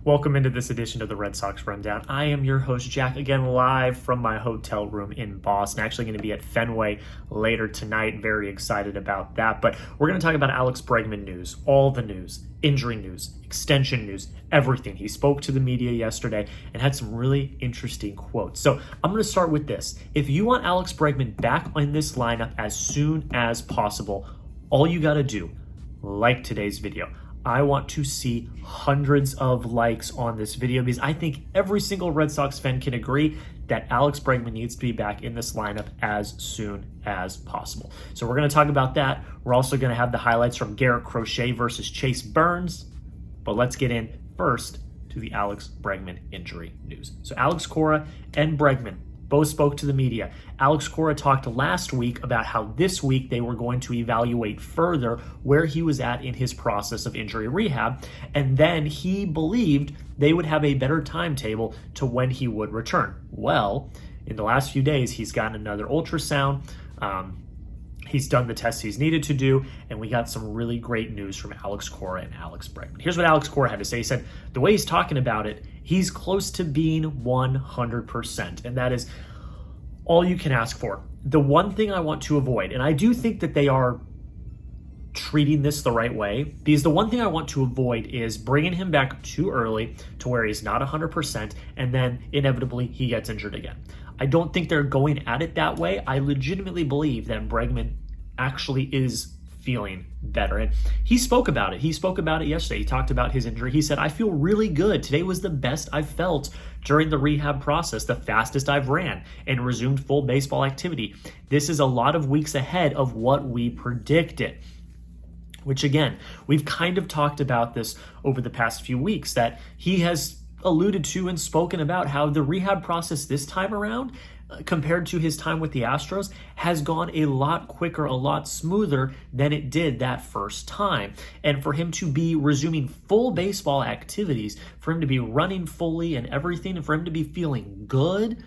Welcome into this edition of the Red Sox Rundown. I am your host, Jack, again live from my hotel room in Boston. Actually going to be at Fenway later tonight. Very excited about that. But we're going to talk about Alex Bregman news, all the news, injury news, extension news, everything. He spoke to the media yesterday and had some really interesting quotes. So I'm going to start with this. If you want Alex Bregman back in this lineup as soon as possible, all you got to do, like today's video. I want to see hundreds of likes on this video because I think every single Red Sox fan can agree that Alex Bregman needs to be back in this lineup as soon as possible. So we're going to talk about that. We're also going to have the highlights from Garrett Crochet versus Chase Burns. But let's get in first to the Alex Bregman injury news. So Alex Cora and Bregman both spoke to the media. Alex Cora talked last week about how this week they were going to evaluate further where he was at in his process of injury rehab, and then he believed they would have a better timetable to when he would return. Well, in the last few days, he's gotten another ultrasound. He's done the tests he's needed to do, and we got some really great news from Alex Cora and Alex Bregman. Here's what Alex Cora had to say. He said, the way he's talking about it, he's close to being 100%, and that is all you can ask for. The one thing I want to avoid, and I do think that they are treating this the right way, because the one thing I want to avoid is bringing him back too early to where he's not 100%, and then inevitably he gets injured again. I don't think they're going at it that way. I legitimately believe that Bregman actually is feeling better. And he spoke about it. He spoke about it yesterday. He talked about his injury. He said, I feel really good. Today was the best I've felt during the rehab process, the fastest I've ran and resumed full baseball activity. This is a lot of weeks ahead of what we predicted. Which again, we've kind of talked about this over the past few weeks, that he has alluded to and spoken about how the rehab process this time around, compared to his time with the Astros, has gone a lot quicker, a lot smoother than it did that first time. And for him to be resuming full baseball activities, for him to be running fully and everything, and for him to be feeling good,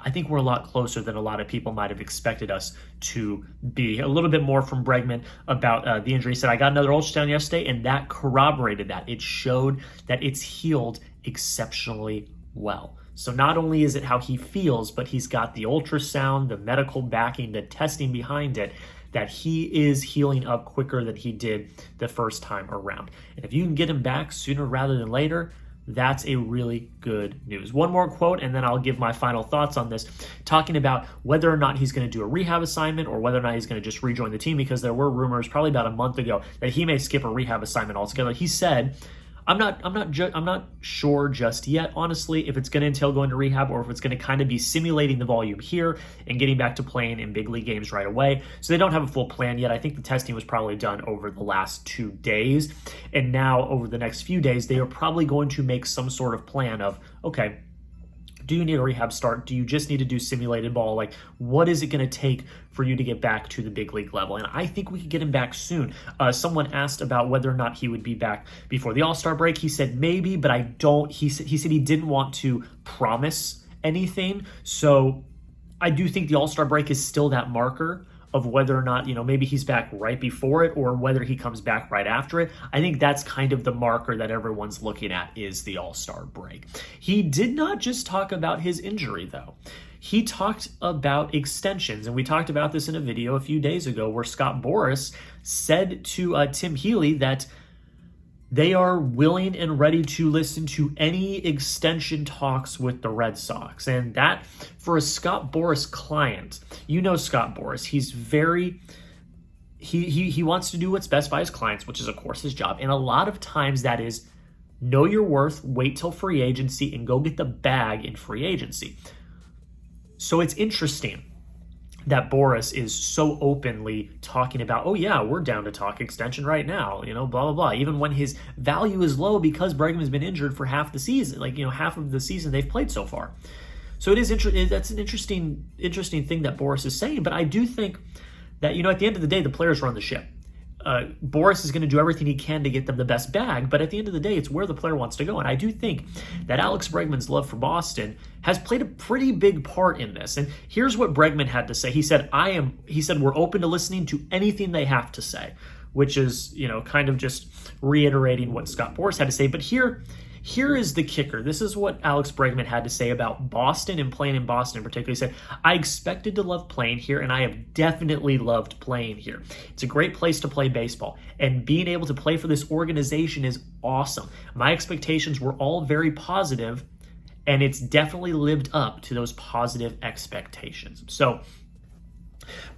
I think we're a lot closer than a lot of people might have expected us to be. A little bit more from Bregman about the injury. He said, I got another ultrasound yesterday, and that corroborated that. It showed that it's healed exceptionally well. So not only is it how he feels, but he's got the ultrasound, the medical backing, the testing behind it, that he is healing up quicker than he did the first time around. And if you can get him back sooner rather than later, that's a really good news. One more quote, and then I'll give my final thoughts on this, talking about whether or not he's going to do a rehab assignment or whether or not he's going to just rejoin the team, because there were rumors probably about a month ago that he may skip a rehab assignment altogether. He said, I'm not sure just yet, honestly, if it's going to entail going to rehab or if it's going to kind of be simulating the volume here and getting back to playing in big league games right away. So they don't have a full plan yet. I think the testing was probably done over the last 2 days. And now over the next few days, they are probably going to make some sort of plan of, okay, do you need a rehab start? Do you just need to do simulated ball? Like, what is it going to take for you to get back to the big league level? And I think we could get him back soon. Someone asked about whether or not he would be back before the All-Star break. He said maybe, but I don't. He said he didn't want to promise anything. So I do think the All-Star break is still that marker of whether or not, maybe he's back right before it or whether he comes back right after it. I think that's kind of the marker that everyone's looking at, is the All-Star break. He did not just talk about his injury, though. He talked about extensions, and we talked about this in a video a few days ago where Scott Boras said to Tim Healy that they are willing and ready to listen to any extension talks with the Red Sox. And that, for a Scott Boras client, Scott Boras, he's very, he wants to do what's best by his clients, which is, of course, his job. And a lot of times that is know your worth, wait till free agency, and go get the bag in free agency. So it's interesting that Boras is so openly talking about, oh yeah, we're down to talk extension right now, blah, blah, blah. Even when his value is low because Bregman's been injured for half the season, half of the season they've played so far. So it is that's an interesting thing that Boras is saying. But I do think that, at the end of the day, the players run the ship. Boras is going to do everything he can to get them the best bag, but at the end of the day, it's where the player wants to go. And I do think that Alex Bregman's love for Boston has played a pretty big part in this. And here's what Bregman had to say. He said, we're open to listening to anything they have to say, which is, kind of just reiterating what Scott Boras had to say. But here Here is the kicker. This is what Alex Bregman had to say about Boston and playing in Boston in particular. He said, I expected to love playing here, and I have definitely loved playing here. It's a great place to play baseball, and being able to play for this organization is awesome. My expectations were all very positive, and it's definitely lived up to those positive expectations. So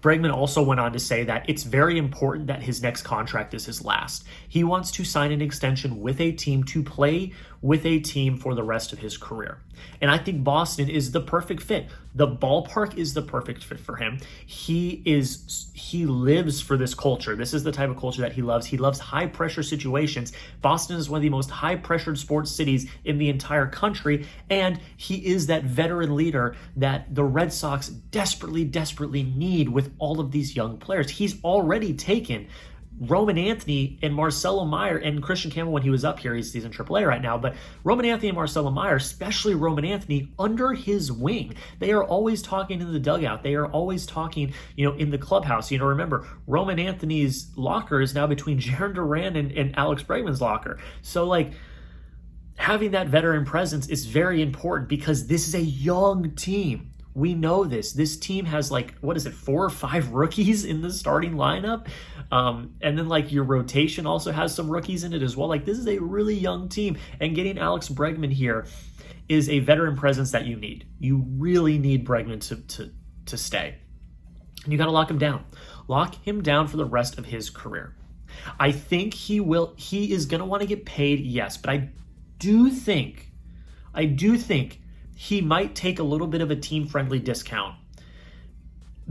Bregman also went on to say that it's very important that his next contract is his last. He wants to sign an extension with a team to play with a team for the rest of his career. And I think Boston is the perfect fit. The ballpark is the perfect fit for him. He lives for this culture. This is the type of culture that he loves. He loves high pressure situations. Boston is one of the most high pressured sports cities in the entire country. And he is that veteran leader that the Red Sox desperately, desperately need with all of these young players. He's already taken Roman Anthony and Marcelo Meyer and Christian Campbell when he was up here. He's in AAA right now, but Roman Anthony and Marcelo Meyer, especially Roman Anthony, under his wing. They are always talking in the dugout. They are always talking, in the clubhouse. Remember, Roman Anthony's locker is now between Jaron Duran and Alex Bregman's locker. So, having that veteran presence is very important because this is a young team. We know this. This team has 4 or 5 rookies in the starting lineup. And then your rotation also has some rookies in it as well. This is a really young team, and getting Alex Bregman here is a veteran presence that you need. You really need Bregman to stay. And you got to lock him down. Lock him down for the rest of his career. I think he is going to want to get paid, yes, but I do think he might take a little bit of a team-friendly discount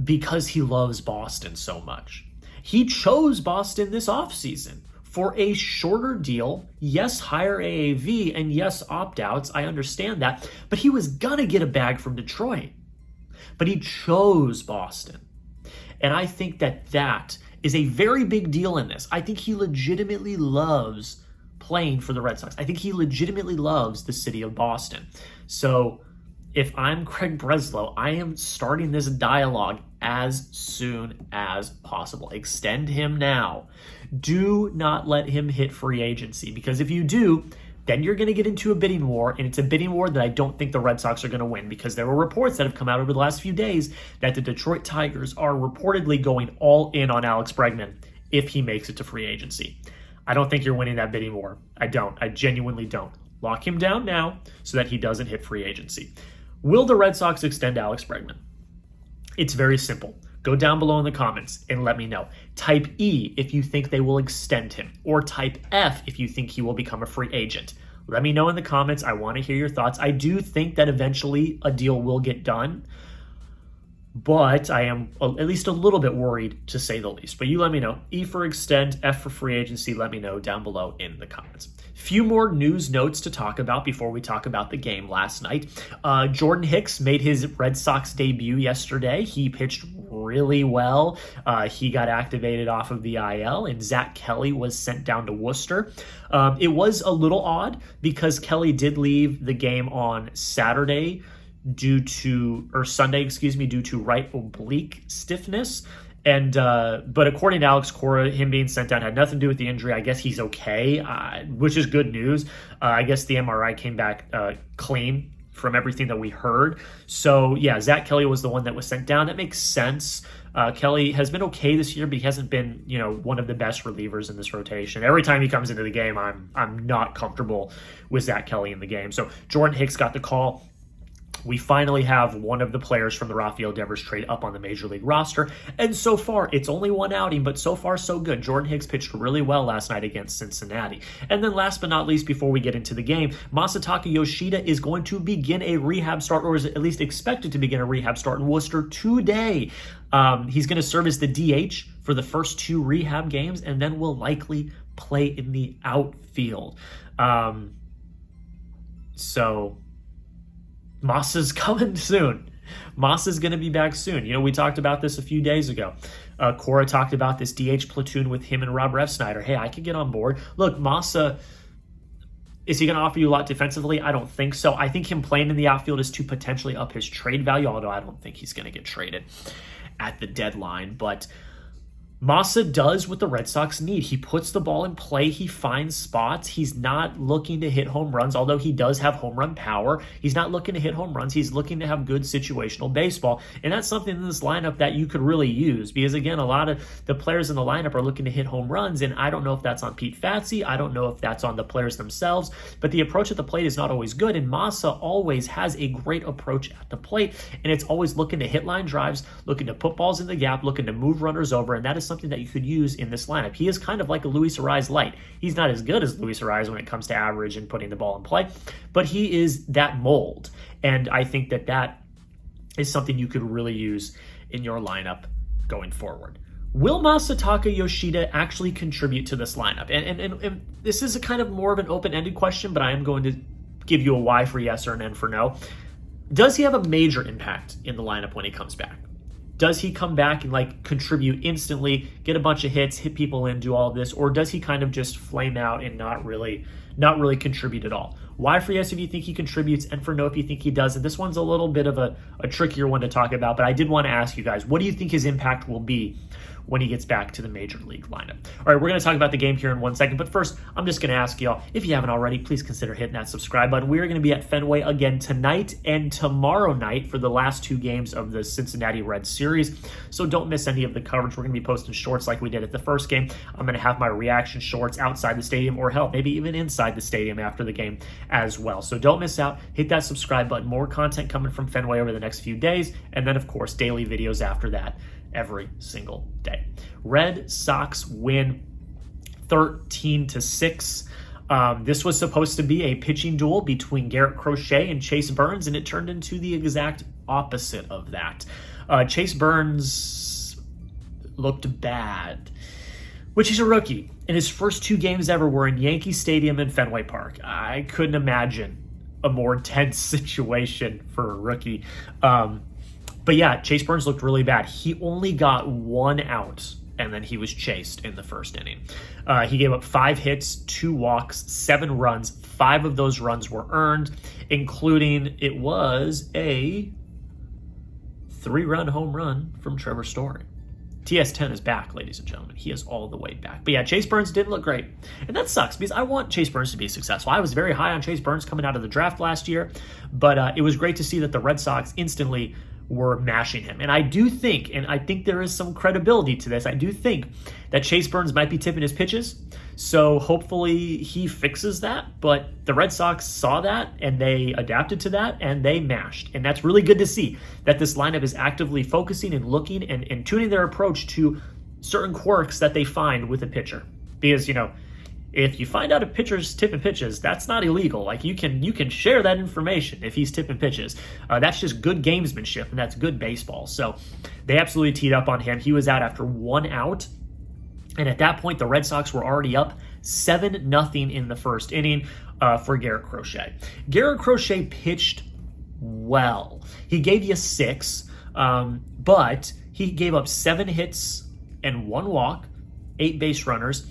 because he loves Boston so much. He chose Boston this offseason for a shorter deal, yes, higher AAV, and yes, opt-outs. I understand that. But he was going to get a bag from Detroit. But he chose Boston. And I think that is a very big deal in this. I think he legitimately loves playing for the Red Sox. I think he legitimately loves the city of Boston. So if I'm Craig Breslow, I am starting this dialogue as soon as possible. Extend him now. Do not let him hit free agency, because if you do, then you're going to get into a bidding war, and it's a bidding war that I don't think the Red Sox are going to win, because there were reports that have come out over the last few days that the Detroit Tigers are reportedly going all in on Alex Bregman if he makes it to free agency. I don't think you're winning that bidding war. I don't. I genuinely don't. Lock him down now so that he doesn't hit free agency. Will the Red Sox extend Alex Bregman? It's very simple. Go down below in the comments and let me know. Type E if you think they will extend him, or type F if you think he will become a free agent. Let me know in the comments. I want to hear your thoughts. I do think that eventually a deal will get done, but I am at least a little bit worried, to say the least. But you let me know. E for extend, F for free agency. Let me know down below in the comments. Few more news notes to talk about before we talk about the game last night. Jordan Hicks made his Red Sox debut yesterday. He pitched really well. He got activated off of the IL, and Zach Kelly was sent down to Worcester. It was a little odd because Kelly did leave the game on Sunday, due to right oblique stiffness. And but according to Alex Cora, him being sent down had nothing to do with the injury. I guess he's okay, which is good news. I guess the MRI came back clean from everything that we heard. So yeah, Zach Kelly was the one that was sent down. That makes sense. Kelly has been okay this year, but he hasn't been, one of the best relievers in this rotation. Every time he comes into the game, I'm not comfortable with Zach Kelly in the game. So Jordan Hicks got the call. We finally have one of the players from the Rafael Devers trade up on the Major League roster. And so far, it's only one outing, but so far so good. Jordan Hicks pitched really well last night against Cincinnati. And then last but not least, before we get into the game, Masataka Yoshida is going to begin a rehab start, or is at least expected to begin a rehab start in Worcester today. He's going to serve as the DH for the first 2 rehab games, and then will likely play in the outfield. So Masa's coming soon. Masa's going to be back soon. We talked about this a few days ago. Cora talked about this DH platoon with him and Rob Refsnyder. Hey, I could get on board. Look, Masa, is he going to offer you a lot defensively? I don't think so. I think him playing in the outfield is to potentially up his trade value, although I don't think he's going to get traded at the deadline. But Masa does what the Red Sox need. He puts the ball in play. He finds spots. He's not looking to hit home runs, although he does have home run power. He's not looking to hit home runs. He's looking to have good situational baseball. And that's something in this lineup that you could really use because, again, a lot of the players in the lineup are looking to hit home runs. And I don't know if that's on Pete Fatsi. I don't know if that's on the players themselves. But the approach at the plate is not always good. And Masa always has a great approach at the plate. And it's always looking to hit line drives, looking to put balls in the gap, looking to move runners over. And that is something that you could use in this lineup. He is kind of like a Luis Ariz light. He's not as good as Luis Ariz when it comes to average and putting the ball in play, but he is that mold. And I think that that is something you could really use in your lineup going forward. Will Masataka Yoshida actually contribute to this lineup? And this is a kind of more of an open-ended question, but I am going to give you a Y for yes or an N for no. Does he have a major impact in the lineup when he comes back? Does he come back and contribute instantly, get a bunch of hits, hit people in, do all of this, or does he kind of just flame out and not really contribute at all? Y for yes if you think he contributes, and for no if you think he does. And this one's a little bit of a trickier one to talk about, but I did want to ask you guys, what do you think his impact will be when he gets back to the major league lineup? All right, we're going to talk about the game here in 1 second, but first, I'm just going to ask y'all, if you haven't already, please consider hitting that subscribe button. We're going to be at Fenway again tonight and tomorrow night for the last 2 games of the Cincinnati Reds series, so don't miss any of the coverage. We're going to be posting shorts like we did at the first game. I'm going to have my reaction shorts outside the stadium, or hell, maybe even inside the stadium after the game as well. So don't miss out. Hit that subscribe button. More content coming from Fenway over the next few days, and then, of course, daily videos after that every single day. Red Sox win 13-6. This was supposed to be a pitching duel between Garrett Crochet and Chase Burns, and it turned into the exact opposite of that. Chase Burns looked bad, which he's a rookie. And his first 2 games ever were in Yankee Stadium and Fenway Park. I couldn't imagine a more tense situation for a rookie. But yeah, Chase Burns looked really bad. He only got 1 out, and then he was chased in the first inning. He gave up 5 hits, 2 walks, 7 runs. 5 of those runs were earned, including it was a 3-run home run from Trevor Story. TS10 is back, ladies and gentlemen. He is all the way back. But yeah, Chase Burns didn't look great. And that sucks because I want Chase Burns to be successful. I was very high on Chase Burns coming out of the draft last year, but it was great to see that the Red Sox instantly were mashing him. And I do think, and I think there is some credibility to this, I do think that Chase Burns might be tipping his pitches. So hopefully he fixes that. But the Red Sox saw that and they adapted to that and they mashed. And that's really good to see that this lineup is actively focusing and looking and tuning their approach to certain quirks that they find with a pitcher. Because, if you find out a pitcher's tipping pitches, that's not illegal. You can share that information if he's tipping pitches. That's just good gamesmanship, and that's good baseball. So they absolutely teed up on him. He was out after 1 out, and at that point, the Red Sox were already up 7-0 in the first inning for Garrett Crochet. Garrett Crochet pitched well. He gave you 6, but he gave up 7 hits and 1 walk, 8 base runners.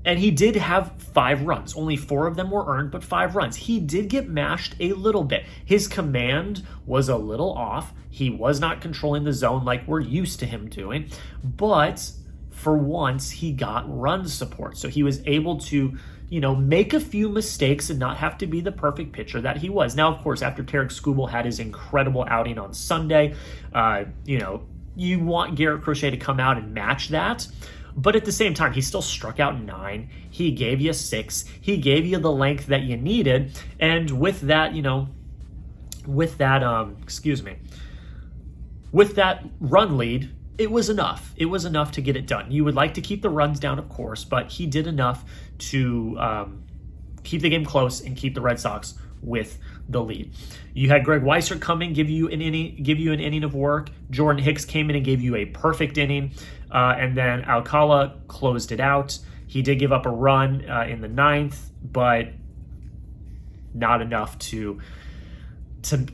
And he did have 5 runs. Only 4 of them were earned, but 5 runs. He did get mashed a little bit. His command was a little off. He was not controlling the zone like we're used to him doing. But for once, he got run support. So he was able to, make a few mistakes and not have to be the perfect pitcher that he was. Now, of course, after Tarek Skubal had his incredible outing on Sunday, you want Garrett Crochet to come out and match that. But at the same time, he still struck out 9. He gave you 6. He gave you the length that you needed. And with that, with that run lead, it was enough. It was enough to get it done. You would like to keep the runs down, of course, but he did enough to keep the game close and keep the Red Sox with the lead. You had Greg Weissert come in, give you an inning of work. Jordan Hicks came in and gave you a perfect inning. And then Alcala closed it out. He did give up a run in the 9th, but not enough to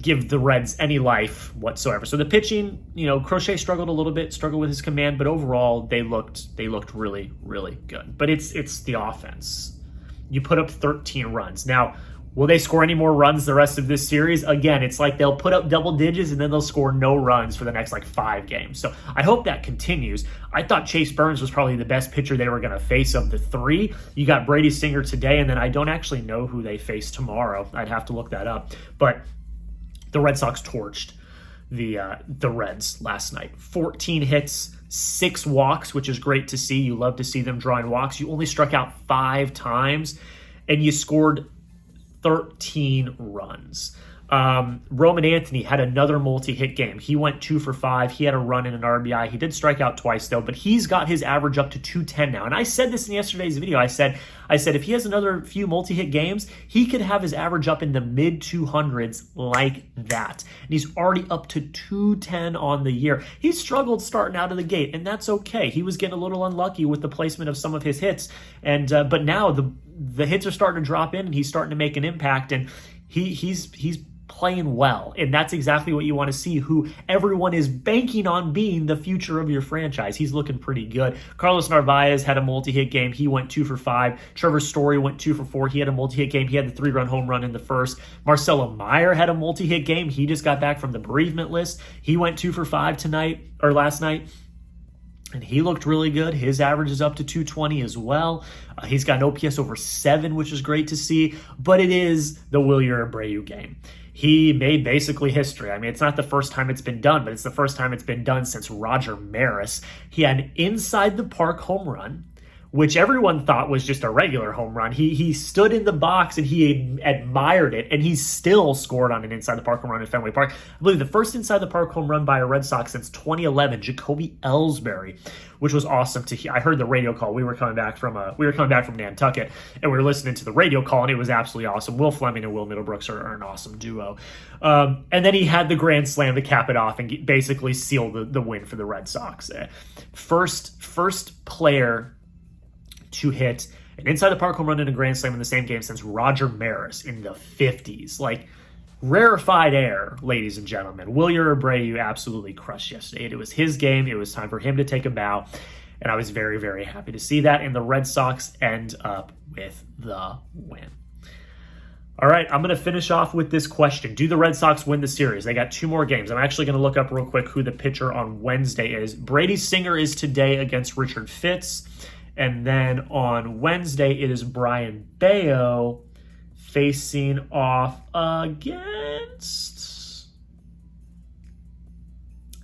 give the Reds any life whatsoever. So the pitching, Crochet struggled a little bit, struggled with his command, but overall they looked really, really good. But it's the offense. You put up 13 runs. Now, Will they score any more runs the rest of this series? Again, it's like they'll put up double digits and then they'll score no runs for the next 5 games. So I hope that continues. I thought Chase Burns was probably the best pitcher they were going to face of the 3. You got Brady Singer today, and then I don't actually know who they face tomorrow. I'd have to look that up. But the Red Sox torched the Reds last night. 14 hits, 6 walks, which is great to see. You love to see them drawing walks. You only struck out 5 times, and you scored 13 runs. Roman Anthony had another multi-hit game. He went 2 for 5. He had a run and an RBI. He did strike out twice, though, but he's got his average up to 210 now. And I said this in yesterday's video. I said if he has another few multi-hit games, he could have his average up in the mid-200s like that. And he's already up to 210 on the year. He struggled starting out of the gate, and that's okay. He was getting a little unlucky with the placement of some of his hits, and but now the hits are starting to drop in, and he's starting to make an impact, and he's playing well, and that's exactly what you want to see, who everyone is banking on being the future of your franchise. He's looking pretty good. Carlos Narvaez had a multi-hit game. He went 2 for 5. Trevor Story went 2 for 4. He had a multi-hit game. He had the 3-run home run in the first. Marcelo Meyer had a multi-hit game. He just got back from the bereavement list. He went 2 for 5 last night. And he looked really good. His average is up to 220 as well. He's got an OPS over 7, which is great to see. But it is the Wilyer Abreu game. He made basically history. I mean, it's not the first time it's been done, but it's the first time it's been done since Roger Maris. He had an inside-the-park home run, which everyone thought was just a regular home run. He stood in the box and he admired it, and he still scored on an inside-the-park home run in Fenway Park. I believe the first inside-the-park home run by a Red Sox since 2011, Jacoby Ellsbury, which was awesome to hear. I heard the radio call. We were coming back from Nantucket, and we were listening to the radio call, and it was absolutely awesome. Will Fleming and Will Middlebrooks are an awesome duo. And then he had the grand slam to cap it off and basically seal the win for the Red Sox. First player to hit an inside-the-park home run and a grand slam in the same game since Roger Maris in the 50s. Rarefied air, ladies and gentlemen. Wilyer Abreu absolutely crushed yesterday. It was his game. It was time for him to take a bow, and I was very, very happy to see that, and the Red Sox end up with the win. All right, I'm going to finish off with this question. Do the Red Sox win the series? They got 2 more games. I'm actually going to look up real quick who the pitcher on Wednesday is. Brady Singer is today against Richard Fitz. And then on Wednesday, it is Brian Bayo facing off against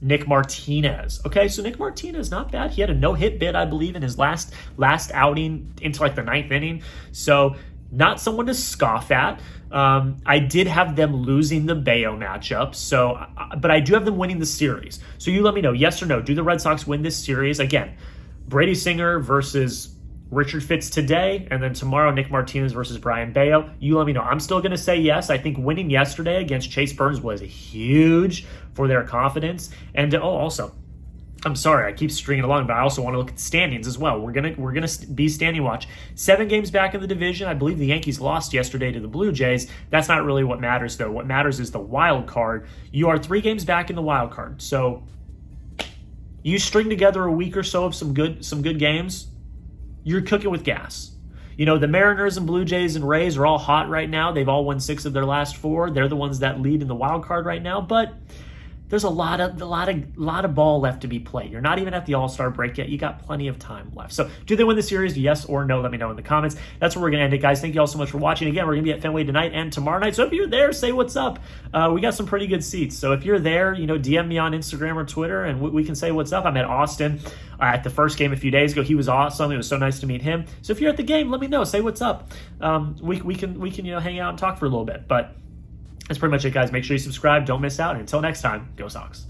Nick Martinez. Okay, so Nick Martinez, not bad. He had a no-hit bid, I believe, in his last outing into the 9th inning. So not someone to scoff at. I did have them losing the Bayo matchup, but I do have them winning the series. So you let me know, yes or no. Do the Red Sox win this series? Again, Brady Singer versus Richard Fitz today, and then tomorrow Nick Martinez versus Brian Bayo. You let me know. I'm still going to say yes. I think winning yesterday against Chase Burns was huge for their confidence. And also, I'm sorry, I keep stringing along, but I also want to look at the standings as well. We're gonna be standing watch. 7 games back in the division. I believe the Yankees lost yesterday to the Blue Jays. That's not really what matters, though. What matters is the wild card. You are 3 games back in the wild card, so you string together a week or so of some good games, you're cooking with gas. You know, the Mariners and Blue Jays and Rays are all hot right now. They've all won 6 of their last 4. They're the ones that lead in the wild card right now, but there's a lot of ball left to be played. You're not even at the All-Star break yet. You got plenty of time left. So do they win the series? Yes or no? Let me know in the comments. That's where we're going to end it, guys. Thank you all so much for watching. Again, we're going to be at Fenway tonight and tomorrow night. So if you're there, say what's up. We got some pretty good seats. So if you're there, DM me on Instagram or Twitter, and we can say what's up. I met Austin at the first game a few days ago. He was awesome. It was so nice to meet him. So if you're at the game, let me know. Say what's up. We can hang out and talk for a little bit. But that's pretty much it, guys. Make sure you subscribe. Don't miss out. And until next time, go Sox.